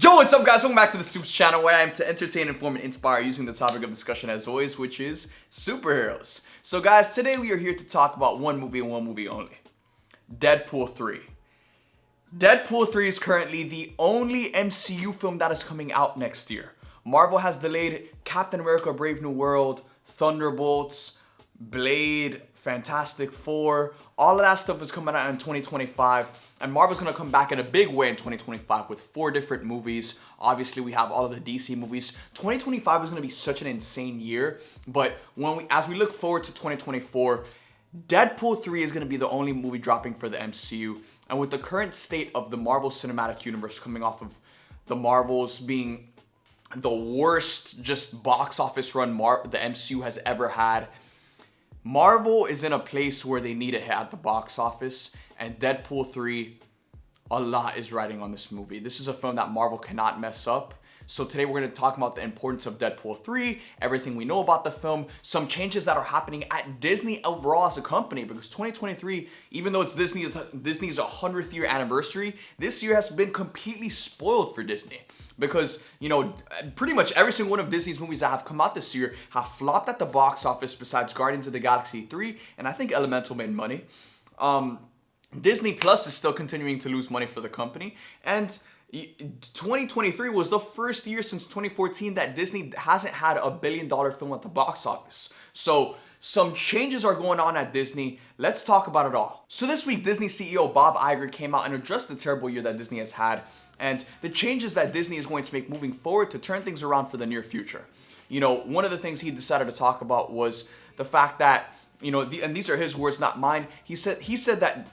Yo, what's up guys? Welcome back to the Supes channel where I am to entertain, inform, and inspire using the topic of discussion as always, which is superheroes. So guys, today we are here to talk about one movie and one movie only. Deadpool 3. Deadpool 3 is currently the only MCU film that is coming out next year. Marvel has delayed Captain America Brave New World, Thunderbolts, Blade, Fantastic Four. All of that stuff is coming out in 2025. And Marvel's going to come back in a big way in 2025 with 4 different movies. Obviously, we have all of the DC movies. 2025 is going to be such an insane year. But as we look forward to 2024, Deadpool 3 is going to be the only movie dropping for the MCU. And with the current state of the Marvel Cinematic Universe coming off of the Marvels being the worst just box office run the MCU has ever had, Marvel is in a place where they need a hit at the box office, and Deadpool 3, a lot is riding on this movie. This is a film that Marvel cannot mess up. So today we're going to talk about the importance of Deadpool 3, everything we know about the film, some changes that are happening at Disney overall as a company, because 2023, even though it's Disney's 100th year anniversary, this year has been completely spoiled for Disney. Because, you know, pretty much every single one of Disney's movies that have come out this year have flopped at the box office besides Guardians of the Galaxy 3, and I think Elemental made money. Disney Plus is still continuing to lose money for the company, and 2023 was the first year since 2014 that Disney hasn't had a billion-dollar film at the box office. So some changes are going on at Disney. Let's talk about it all. So this week, Disney CEO Bob Iger came out and addressed the terrible year that Disney has had and the changes that Disney is going to make moving forward to turn things around for the near future. You know, one of the things he decided to talk about was the fact that, you know, and these are his words, not mine. He said that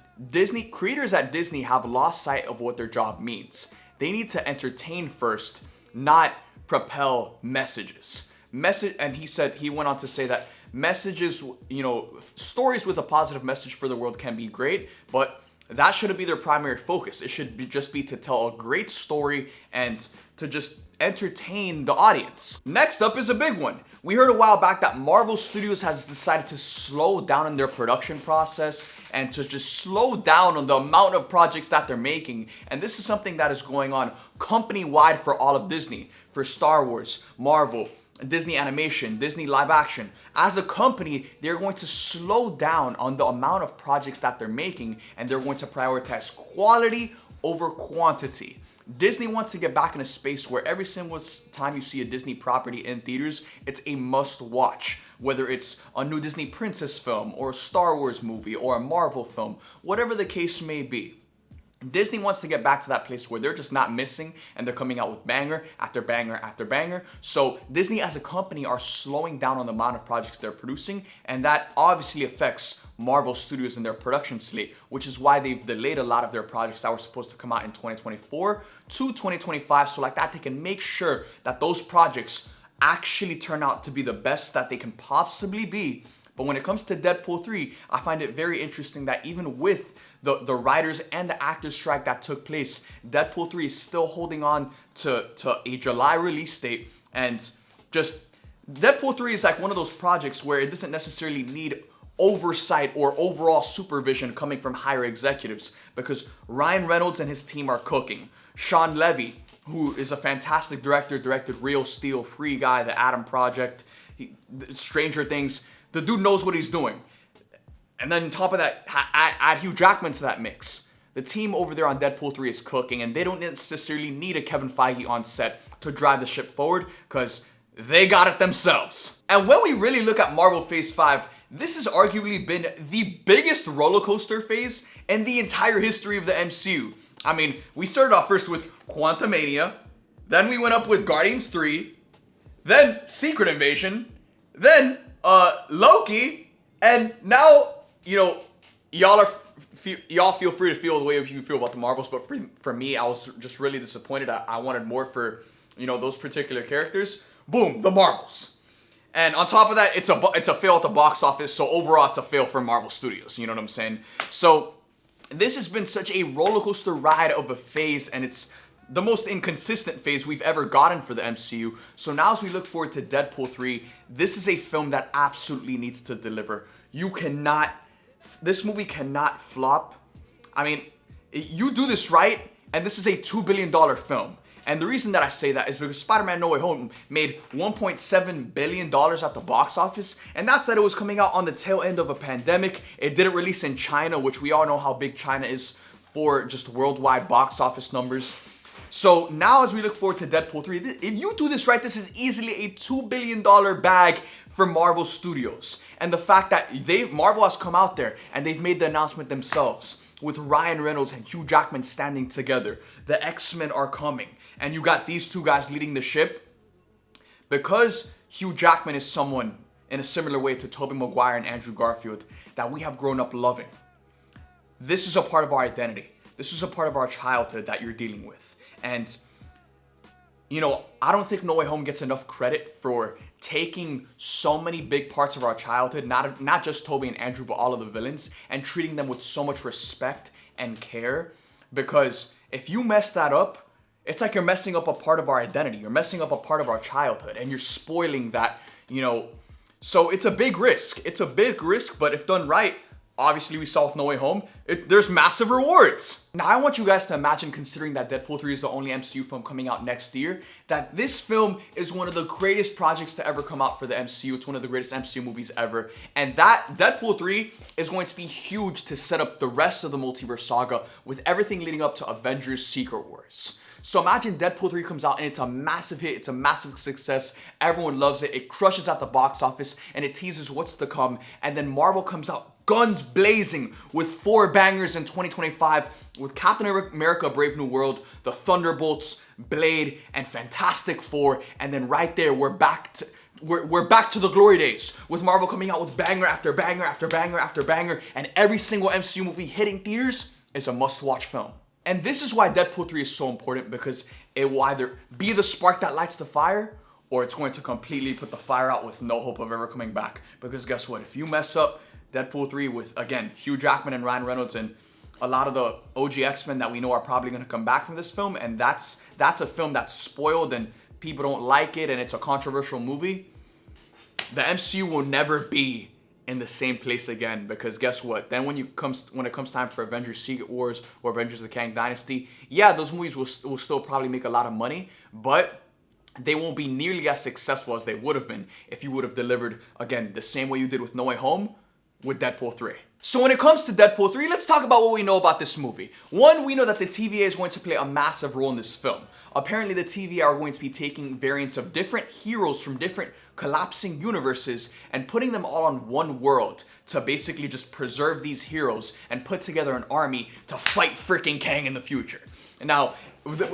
creators at Disney have lost sight of what their job means. They need to entertain first, not propel messages. And he went on to say that messages, you know, stories with a positive message for the world can be great, but that shouldn't be their primary focus. It should just be to tell a great story and to just entertain the audience. Next up is a big one. We heard a while back that Marvel Studios has decided to slow down in their production process and to just slow down on the amount of projects that they're making. And this is something that is going on company-wide for all of Disney, for Star Wars, Marvel, Disney Animation, Disney Live Action. As a company, they're going to slow down on the amount of projects that they're making, and they're going to prioritize quality over quantity. Disney wants to get back in a space where every single time you see a Disney property in theaters, it's a must watch. Whether it's a new Disney princess film or a Star Wars movie or a Marvel film, whatever the case may be. Disney wants to get back to that place where they're just not missing and they're coming out with banger after banger after banger. So Disney as a company are slowing down on the amount of projects they're producing, and that obviously affects Marvel Studios and their production slate, which is why they've delayed a lot of their projects that were supposed to come out in 2024 to 2025. So like that, they can make sure that those projects actually turn out to be the best that they can possibly be. But when it comes to Deadpool 3, I find it very interesting that even with the writers and the actors strike that took place, Deadpool 3 is still holding on to a July release date. And just Deadpool 3 is like one of those projects where it doesn't necessarily need oversight or overall supervision coming from higher executives, because Ryan Reynolds and his team are cooking. Sean Levy, who is a fantastic director, directed Real Steel, Free Guy, The Atom Project, Stranger Things. The dude knows what he's doing. And then on top of that, add Hugh Jackman to that mix. The team over there on Deadpool 3 is cooking, and they don't necessarily need a Kevin Feige on set to drive the ship forward, because they got it themselves. And when we really look at Marvel Phase 5, this has arguably been the biggest roller coaster phase in the entire history of the MCU. I mean, we started off first with Quantumania, then we went up with Guardians 3, then Secret Invasion, then Loki, and now, you know, y'all feel free to feel the way you feel about the Marvels, but for me, I was just really disappointed. I wanted more for, you know, those particular characters. Boom, the Marvels. And on top of that, it's a fail at the box office, so overall it's a fail for Marvel Studios, you know what I'm saying? So this has been such a roller coaster ride of a phase, and it's the most inconsistent phase we've ever gotten for the MCU. So now as we look forward to Deadpool 3, this is a film that absolutely needs to deliver. This movie cannot flop. I mean, you do this right, and this is a $2 billion film. And the reason that I say that is because Spider-Man No Way Home made $1.7 billion at the box office, and that's that it was coming out on the tail end of a pandemic. It didn't release in China, which we all know how big China is for just worldwide box office numbers. So now as we look forward to Deadpool 3, if you do this right, this is easily a $2 billion bag for Marvel Studios. And the fact that Marvel has come out there and they've made the announcement themselves with Ryan Reynolds and Hugh Jackman standing together. The X-Men are coming. And you got these two guys leading the ship. Because Hugh Jackman is someone in a similar way to Tobey Maguire and Andrew Garfield that we have grown up loving. This is a part of our identity. This is a part of our childhood that you're dealing with. And, you know, I don't think No Way Home gets enough credit for taking so many big parts of our childhood, not just Tobey and Andrew, but all of the villains, and treating them with so much respect and care. Because if you mess that up, it's like you're messing up a part of our identity. You're messing up a part of our childhood, and you're spoiling that, you know. So it's a big risk. It's a big risk, but if done right, obviously we saw with No Way Home, there's massive rewards. Now I want you guys to imagine, considering that Deadpool 3 is the only MCU film coming out next year, that this film is one of the greatest projects to ever come out for the MCU. It's one of the greatest MCU movies ever. And that Deadpool 3 is going to be huge to set up the rest of the multiverse saga with everything leading up to Avengers Secret Wars. So imagine Deadpool 3 comes out and it's a massive hit, it's a massive success, everyone loves it, it crushes at the box office, and it teases what's to come, and then Marvel comes out guns blazing with 4 bangers in 2025 with Captain America Brave New World, the Thunderbolts, Blade, and Fantastic Four, and then right there we're back to the glory days with Marvel coming out with banger after banger after banger after banger, and every single MCU movie hitting theaters is a must-watch film. And this is why Deadpool 3 is so important, because it will either be the spark that lights the fire, or it's going to completely put the fire out with no hope of ever coming back. Because guess what? If you mess up Deadpool 3 with, again, Hugh Jackman and Ryan Reynolds and a lot of the OG X-Men that we know are probably going to come back from this film, and that's a film that's spoiled and people don't like it and it's a controversial movie, the MCU will never be in the same place again. Because guess what? Then when it comes time for Avengers Secret Wars or Avengers the Kang Dynasty, yeah, those movies will still probably make a lot of money, but they won't be nearly as successful as they would have been if you would have delivered, again, the same way you did with No Way Home with Deadpool 3. So when it comes to Deadpool 3, let's talk about what we know about this movie. One, we know that the TVA is going to play a massive role in this film. Apparently the TVA are going to be taking variants of different heroes from different collapsing universes and putting them all on one world to basically just preserve these heroes and put together an army to fight freaking Kang in the future. Now,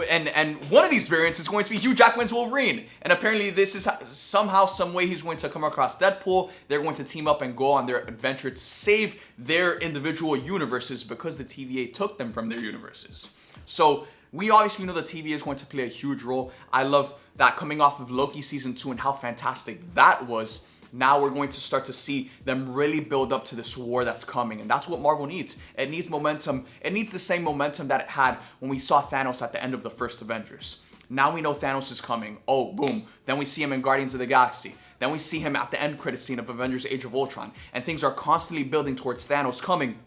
and one of these variants is going to be Hugh Jackman's Wolverine. And apparently this is somehow, some way he's going to come across Deadpool. They're going to team up and go on their adventure to save their individual universes because the TVA took them from their universes. So we obviously know the TVA is going to play a huge role. I love that coming off of Loki Season 2 and how fantastic that was. Now we're going to start to see them really build up to this war that's coming. And that's what Marvel needs. It needs momentum. It needs the same momentum that it had when we saw Thanos at the end of the first Avengers. Now we know Thanos is coming. Oh, boom. Then we see him in Guardians of the Galaxy. Then we see him at the end credit scene of Avengers Age of Ultron. And things are constantly building towards Thanos coming.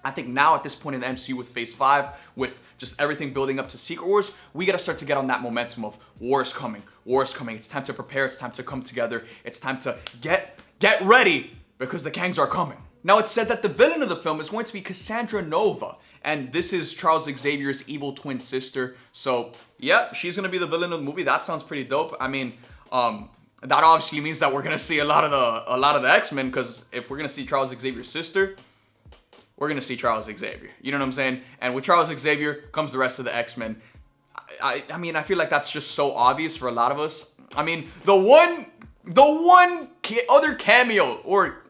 I think now at this point in the MCU with Phase 5, with just everything building up to Secret Wars, we gotta start to get on that momentum of war is coming, war is coming. It's time to prepare, it's time to come together, it's time to get ready because the Kangs are coming. Now it's said that the villain of the film is going to be Cassandra Nova, and this is Charles Xavier's evil twin sister. So, yep, she's gonna be the villain of the movie. That sounds pretty dope. I mean, that obviously means that we're gonna see a lot of the X-Men, because if we're gonna see Charles Xavier's sister, we're going to see Charles Xavier. You know what I'm saying? And with Charles Xavier comes the rest of the X-Men. I mean, I feel like that's just so obvious for a lot of us. I mean, the one other cameo or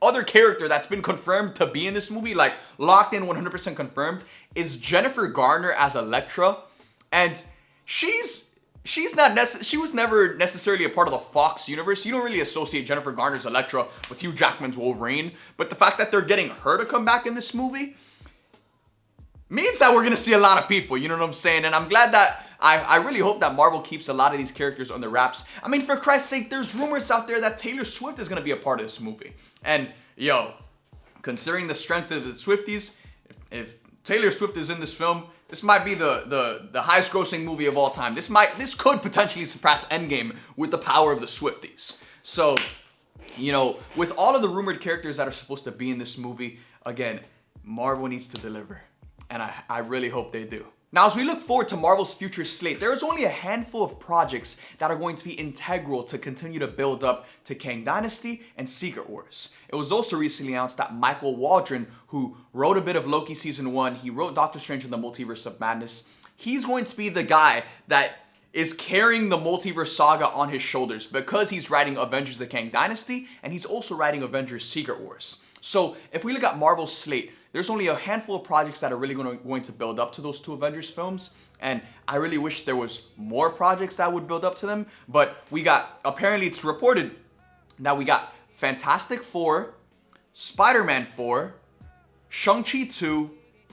other character that's been confirmed to be in this movie, like locked in 100% confirmed, is Jennifer Garner as Elektra. And she was never necessarily a part of the Fox universe. You don't really associate Jennifer Garner's Elektra with Hugh Jackman's Wolverine. But the fact that they're getting her to come back in this movie means that we're going to see a lot of people. You know what I'm saying? And I'm glad that, I really hope that Marvel keeps a lot of these characters under wraps. I mean, for Christ's sake, there's rumors out there that Taylor Swift is going to be a part of this movie. And, yo, considering the strength of the Swifties, if Taylor Swift is in this film, This might be the highest grossing movie of all time. This could potentially surpass Endgame with the power of the Swifties. So, you know, with all of the rumored characters that are supposed to be in this movie, again, Marvel needs to deliver. And I really hope they do. Now, as we look forward to Marvel's future slate, there is only a handful of projects that are going to be integral to continue to build up to Kang Dynasty and Secret Wars. It was also recently announced that Michael Waldron, who wrote a bit of Loki Season 1, he wrote Doctor Strange in the Multiverse of Madness, he's going to be the guy that is carrying the multiverse saga on his shoulders because he's writing Avengers the Kang Dynasty and he's also writing Avengers Secret Wars. So if we look at Marvel's slate, there's only a handful of projects that are really going to build up to those two Avengers films. And I really wish there was more projects that would build up to them. But we got, apparently it's reported that we got Fantastic Four, Spider-Man 4, Shang-Chi 2,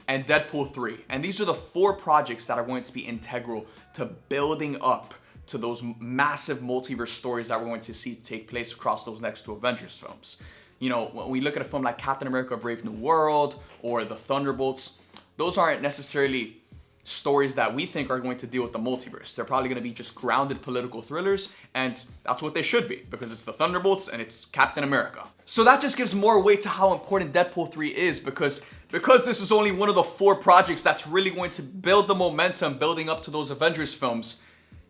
and Deadpool 3. And these are the 4 projects that are going to be integral to building up to those massive multiverse stories that we're going to see take place across those next 2 Avengers films. You know, when we look at a film like Captain America Brave New World or The Thunderbolts, those aren't necessarily stories that we think are going to deal with the multiverse. They're probably going to be just grounded political thrillers, and that's what they should be because it's The Thunderbolts and it's Captain America. So that just gives more weight to how important Deadpool 3 is because this is only one of the 4 projects that's really going to build the momentum building up to those Avengers films.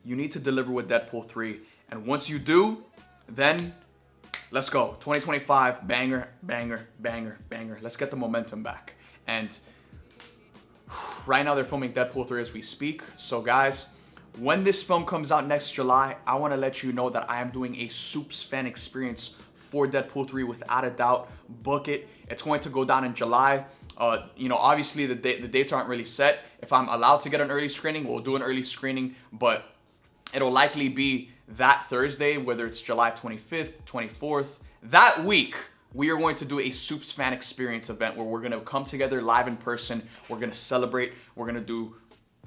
You need to deliver with Deadpool 3, and once you do, then let's go. 2025, banger, banger, banger, banger. Let's get the momentum back. And right now they're filming Deadpool 3 as we speak. So guys, when this film comes out next July, I want to let you know that I am doing a Supes fan experience for Deadpool 3 without a doubt. Book it. It's going to go down in July. You know, obviously the dates aren't really set. If I'm allowed to get an early screening, we'll do an early screening, but it'll likely be that Thursday, whether it's July 25th, 24th. That week, we are going to do a Supes fan experience event where we're going to come together live in person. We're going to celebrate. We're going to do,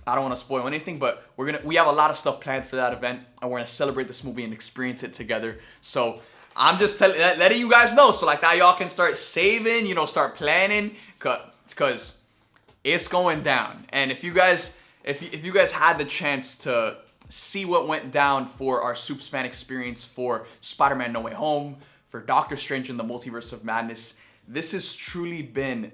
I don't want to spoil anything, but we have a lot of stuff planned for that event, and we're going to celebrate this movie and experience it together. So I'm just letting you guys know, so like that y'all can start saving, you know, start planning, because it's going down. And if you guys had the chance to see what went down for our Supes fan experience for Spider-Man No Way Home, for Doctor Strange in the Multiverse of Madness, this has truly been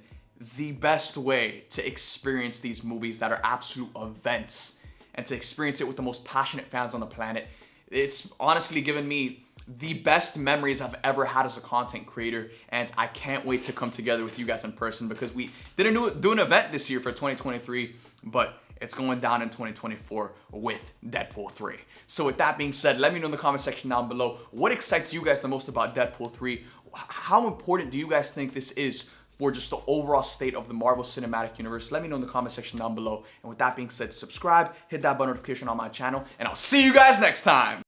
the best way to experience these movies that are absolute events and to experience it with the most passionate fans on the planet. It's honestly given me the best memories I've ever had as a content creator, and I can't wait to come together with you guys in person because we didn't do an event this year for 2023, but it's going down in 2024 with Deadpool 3. So with that being said, let me know in the comment section down below what excites you guys the most about Deadpool 3. How important do you guys think this is for just the overall state of the Marvel Cinematic Universe? Let me know in the comment section down below. And with that being said, subscribe, hit that bell notification on my channel, and I'll see you guys next time.